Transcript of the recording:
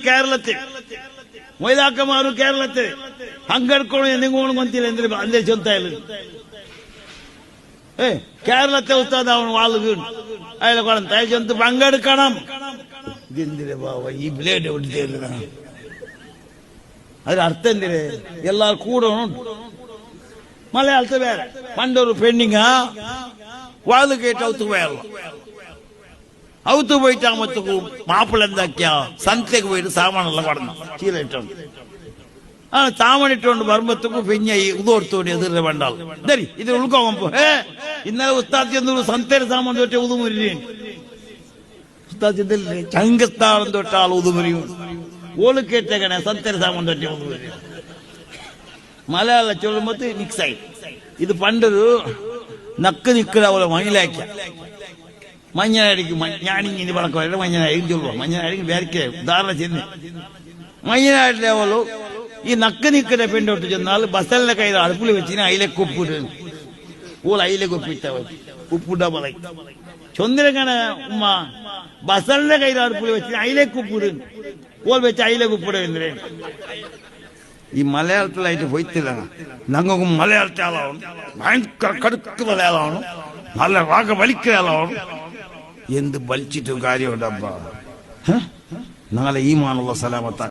കേരളത്തിൽ മൊയ്താക്കന്മാരും കേരളത്തിൽ പങ്കെടുക്കണം എന്തെങ്കിലും കൊന്തില്ല എന്തിനും അന്തേ ചൊന്തായാലും കേരളത്തെ ഉസ്താദാവണം വാള് വീണു അയാളെ കൊളം തയ്ച്ചൊന്ത് പങ്കെടുക്കണം ഇതെന്തിരെ ബാബ ഈ ബ്ലേഡ് ഒട്ടിച്ചേരുന്ന അതിനർത്ഥം എന്തിരെ എല്ലാരും കൂടണം മലയാളത്തിൽ വേറെ പണ്ടൊരു പെണ്ണിങ്ങ വാള് കേട്ട് ഔത്ത് പോയല്ലോ ഔത്ത് പോയിട്ടാകുമ്പോഴത്തേക്കും മാപ്പിള എന്താക്കിയ സന്ധ്യക്ക് പോയിട്ട് സാമാനെല്ലാം കടന്നു ചീലയിട്ടുണ്ട് ആ താമണിട്ടുകൊണ്ട് വരുമ്പോഴത്തേക്കും പിന്നെ ഈ ഉതോർത്തോടി എതിരെ വേണ്ടാൾ ശരി ഇത് ഉൾക്കോകുമ്പോ ഇന്നലെ ഉസ്താദ് ചെന്നൊരു സന്ധ്യ സാമാൻ തൊട്ട ഉതുമുരി ഉസ്താദ് ചങ്കസ്ഥാനം തൊട്ട ആൾ ഉതുമുരിയും ഓള് കേട്ടേക്കണേ സന്ധ്യ സാമാൻ തൊട്ട ഉതുമുരി മലയാള ചൊല്ലുമ്പോ മിക്സായി ഇത് പണ്ടൊരു നക്ക് നിൽക്കുന്ന പോലെ മഞ്ഞലാക്കിയ മഞ്ഞനായിരിക്കും ഞാനിങ്ങനെ പണക്കവരുടെ മഞ്ഞനായിരിക്കും ചൊല്ലുക മഞ്ഞനായിരിക്കും വേറെ ഉദാഹരണം ചെന്ന് മഞ്ഞനായിട്ടില്ലേ പോലു ഈ നക്ക് നിൽക്കുന്ന പെണ്ണോട്ട് ചെന്നാൽ ബസലിന്റെ കയ്യിൽ അടുപ്പിൽ വെച്ചിന് അതിലേക്ക് ഉപ്പിട്ട് ഓൾ അതിലേക്ക് ഉപ്പിട്ട ഉപ്പിട്ട പറയും ചൊന്നിരങ്ങനെ ഉമ്മ ബസലിന്റെ കയ്യിൽ അടുപ്പിൽ വെച്ചിന് അതിലേക്ക് ഉപ്പിട് ഓൾ വെച്ച് അതിലേക്ക് ഉപ്പിടുന്നേ ഈ മലയാളത്തിലായിട്ട് പോയിട്ടില്ല ഞങ്ങൾക്കും മലയാളത്തെ ആളാവണം ഭയങ്കര കടുക്ക് മലയാളമാണ് നല്ല വാഗ വലിക്കുന്ന ആളാവണം എന്ത് വലിച്ചിട്ടും കാര്യമുണ്ടപ്പ നാളെ ഈമാനുള്ള സലാമത്ത